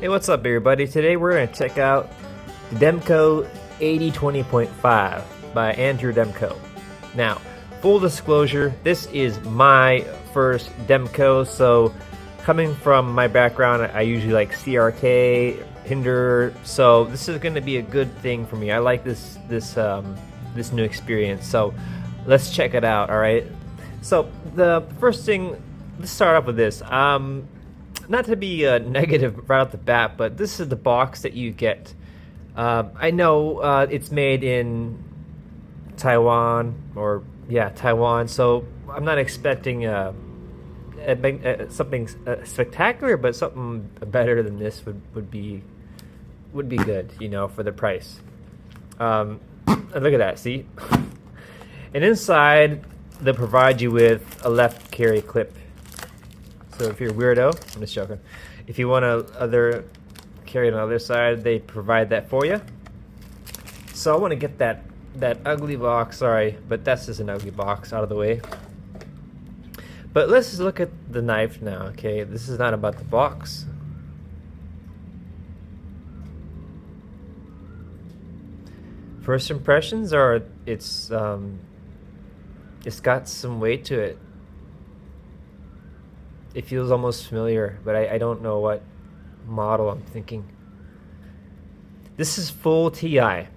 Hey, what's up, everybody? Today we're going to check out the Demko AD20.5 by Andrew Demko. Now, full disclosure, this is my first Demko, so coming from my background, I usually like CRK, Hinder, so this is going to be a good thing for me. I like this new experience, so let's check it out, all right? So the first thing, let's start off with this. Not to be negative right off the bat, but this is the box that you get. I know it's made in Taiwan, Taiwan. So I'm not expecting something spectacular, but something better than this would be good, you know, for the price. And look at that, see? And inside, they provide you with a left carry clip. So if you're a weirdo, I'm just joking. If you want to carry on the other side, they provide that for you. So I want to get that ugly box. Sorry, but that's just an ugly box out of the way. But let's just look at the knife now. Okay, this is not about the box. First impressions are it's got some weight to it. It feels almost familiar, but I don't know what model I'm thinking. This is full TI.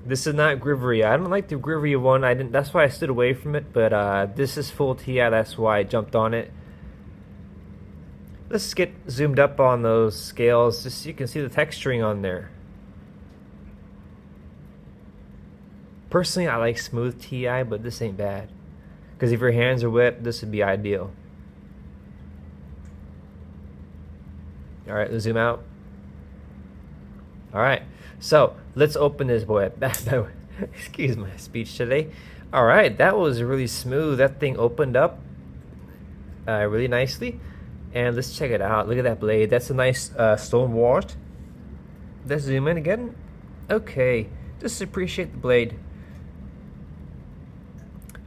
This is not Griveria. I don't like the Griveria one. That's why I stood away from it. But this is full TI. That's why I jumped on it. Let's get zoomed up on those scales, just so you can see the texturing on there. Personally, I like smooth TI, but this ain't bad. Because if your hands are wet, this would be ideal. All right, let's zoom out. All right, so let's open this boy. Excuse my speech today. All right, that was really smooth. That thing opened up really nicely. And let's check it out. Look at that blade. That's a nice stone washed. Let's zoom in again. Okay, just appreciate the blade.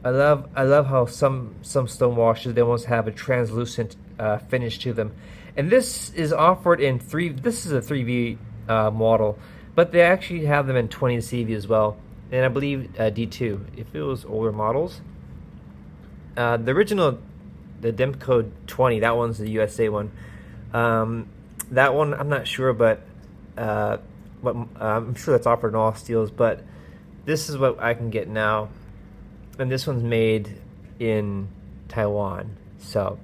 I love how some stone washes, they almost have a translucent finish to them. And this is offered in this is a 3V model, but they actually have them in 20 CV as well, and I believe D2 if it was older models. The original, the Demko 20, that one's the USA one. That one I'm not sure, but I'm sure that's offered in all steels. But this is what I can get now, and this one's made in Taiwan. So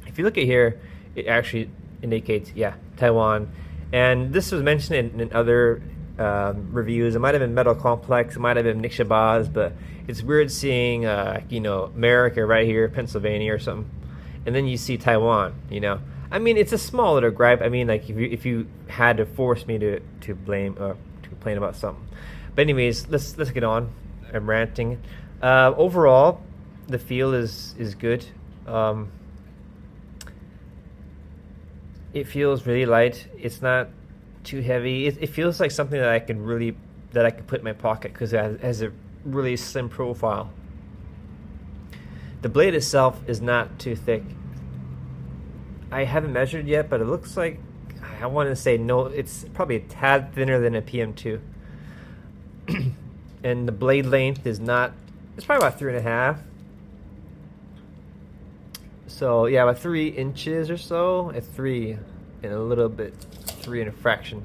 if you look at here, it actually indicates, yeah, Taiwan. And this was mentioned in other reviews. It might have been Metal Complex, it might have been Nick Shabazz, but it's weird seeing, you know, America right here, Pennsylvania or something, and then you see Taiwan, you know. I mean, it's a small little gripe. I mean, like, if you had to force me to blame or to complain about something. But anyways, let's get on. I'm ranting. Overall, the feel is good. It feels really light. It's not too heavy. It feels like something that I can put in my pocket because it has a really slim profile. The blade itself is not too thick. I haven't measured yet, but it looks like, I want to say no, it's probably a tad thinner than a PM2. And the blade length is not, it's probably about 3.5. So yeah, about 3 inches or so, at 3 and a little bit, 3 and a fraction.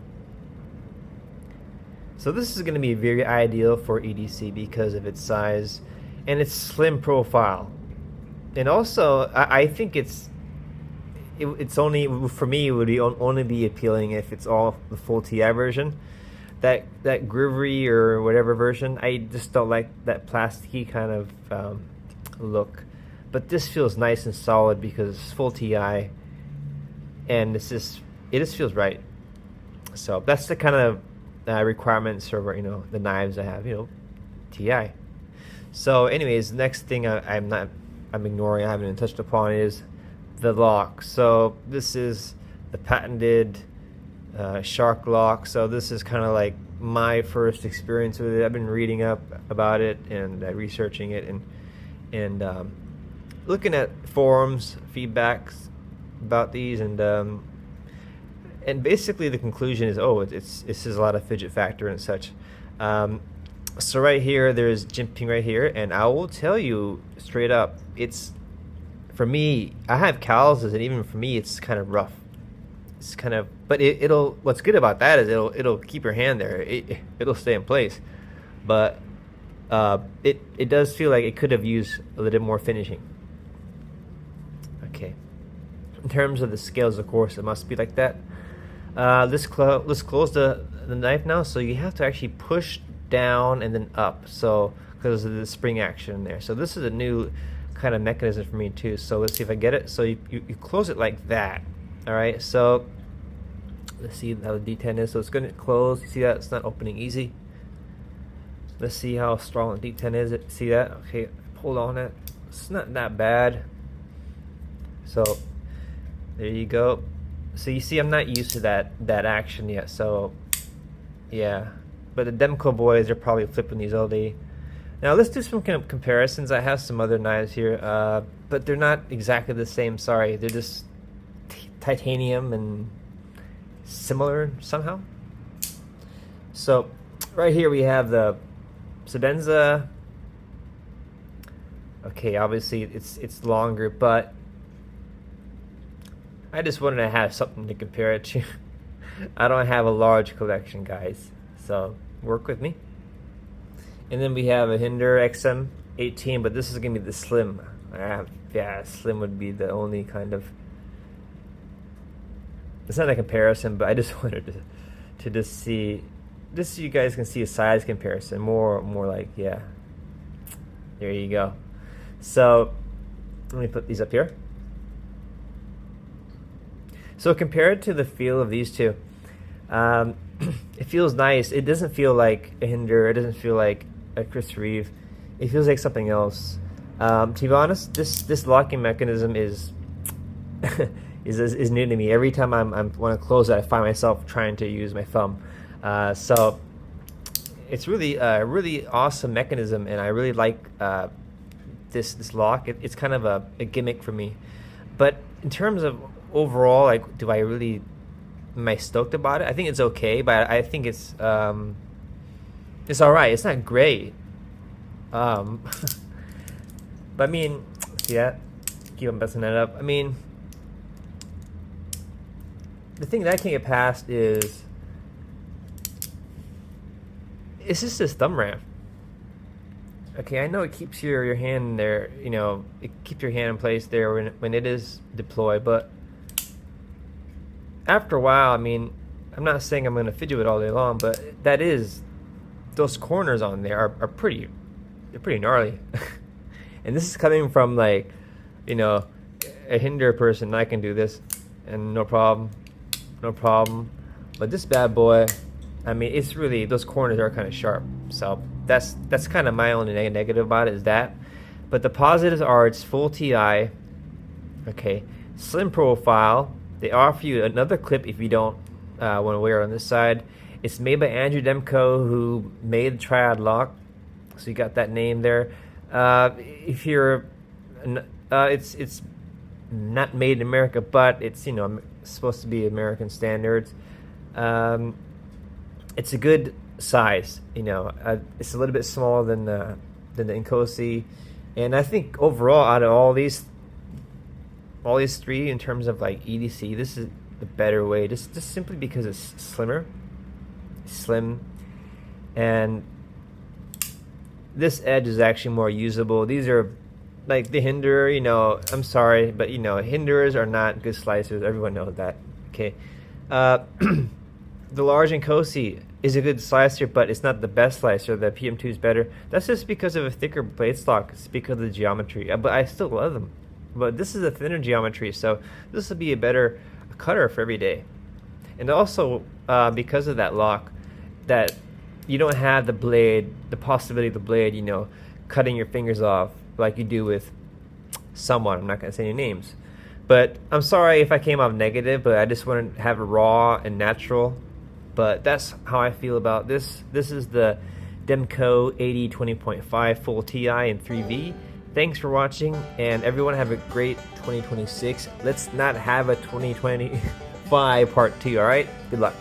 So this is going to be very ideal for EDC because of its size and its slim profile. And also, I think it's only, for me, it would only be appealing if it's all the full TI version. That Grivery or whatever version, I just don't like that plasticky kind of look. But this feels nice and solid because it's full TI, and it just feels right. So that's the kind of requirements for, you know, the knives I have, you know, TI. So anyways, next thing I'm ignoring, I haven't even touched upon, is the lock. So this is the patented shark lock. So this is kind of like my first experience with it. I've been reading up about it and researching it and looking at forums, feedbacks about these, and And basically the conclusion is, oh, it's a lot of fidget factor and such. So right here, there's jimping right here, and I will tell you straight up, it's, for me, I have calluses, and even for me, it's kind of rough. It's kind of, but it'll. What's good about that is it'll keep your hand there. It'll stay in place, but it does feel like it could have used a little bit more finishing. Okay, in terms of the scales, of course, it must be like that. Let's close the knife now. So you have to actually push down and then up. So because of the spring action there. So this is a new kind of mechanism for me too. So let's see if I get it. So you close it like that. All right. So let's see how the D10 is. So it's going to close. You see that it's not opening easy. Let's see how strong the D10 is. See that? Okay. Hold on it. It's not that bad. So there you go. So you see, I'm not used to that action yet. So yeah, but the Demko boys are probably flipping these all day. Now let's do some comparisons. I have some other knives here, but they're not exactly the same. Sorry, they're just titanium and similar somehow. So right here we have the Sebenza. Okay, obviously it's longer, but I just wanted to have something to compare it to. I don't have a large collection, guys, so work with me. And then we have a Hinder XM18, but this is gonna be the slim. Yeah, slim would be the only kind of. It's not a comparison, but I just wanted to just see, so you guys can see a size comparison. More like, yeah. There you go. So let me put these up here. So compared to the feel of these two, it feels nice. It doesn't feel like a Hinder. It doesn't feel like a Chris Reeve. It feels like something else. To be honest, this locking mechanism is is new to me. Every time I want to close it, I find myself trying to use my thumb. So it's really a really awesome mechanism, and I really like this lock. It's kind of a gimmick for me. But in terms of overall, like, am I stoked about it? I think it's okay, but I think it's all right. It's not great. But I mean, see that? Keep on messing that up. I mean, the thing that I can't get past is it's just this thumb ramp. Okay, I know it keeps your hand there, you know, it keeps your hand in place there when it is deployed, but after a while, I mean, I'm not saying I'm going to fidget it all day long, but those corners on there are pretty gnarly. And this is coming from, like, you know, a Hinder person. I can do this and no problem. But this bad boy, I mean, it's really, those corners are kind of sharp. So that's kind of my only negative about it, is that. But the positives are it's full TI. Okay, slim profile. They offer you another clip if you don't want to wear it on this side. It's made by Andrew Demko, who made the Triad lock. So you got that name there. If you're, it's not made in America, but it's, you know, supposed to be American standards. It's a good size, you know. It's a little bit smaller than the Inkosi, and I think overall, out of all these three, in terms of like EDC, this is the better way. Just simply because it's slim, and this edge is actually more usable. These are like the Hinder, you know. I'm sorry, but you know, Hinders are not good slicers. Everyone knows that. Okay. The large Inkosi is a good slicer, but it's not the best slicer. The PM2 is better. That's just because of a thicker blade stock. It's because of the geometry. But I still love them. But this is a thinner geometry, so this will be a better cutter for every day. And also, because of that lock, that you don't have the possibility of the blade, you know, cutting your fingers off like you do with someone. I'm not going to say any names. But I'm sorry if I came off negative, but I just want to have it raw and natural. But that's how I feel about this. This is the Demko AD20.5 full TI in 3V. Thanks for watching, and everyone have a great 2026. Let's not have a 2020 AD20.5 Part 2, alright? Good luck.